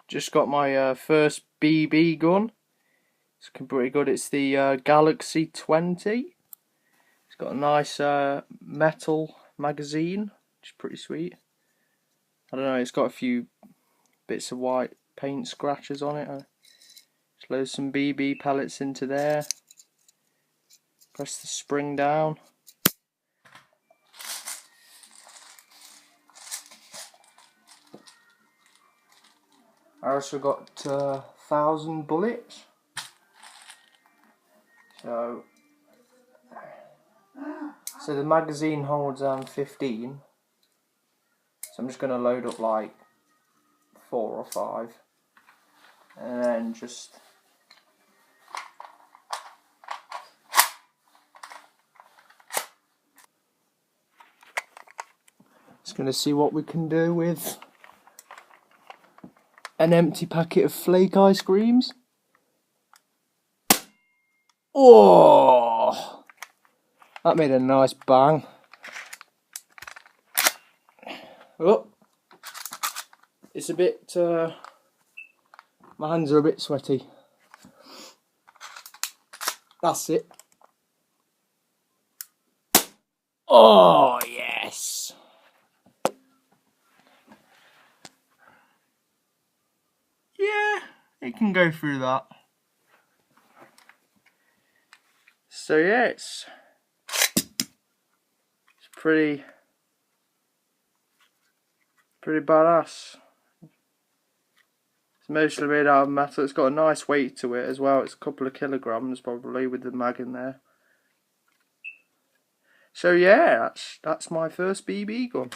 Just got my first BB gun. It's pretty good. It's the Galaxy 20. It's got a nice metal magazine, which is pretty sweet. I don't know, it's got a few bits of white paint scratches on it. Just load some BB pellets into there. Press the spring down. I also got 1,000 bullets. So the magazine holds 15. So I'm just going to load up like 4 or 5, and then just going to see what we can do with an empty packet of flake ice creams. Oh, that made a nice bang. Oh, it's a bit, my hands are a bit sweaty. That's it. Oh, yes. Yeah, it can go through that. So yeah, it's pretty badass. It's mostly made out of metal. It's got a nice weight to it as well. It's a couple of kilograms probably with the mag in there. So yeah, that's my first BB gun.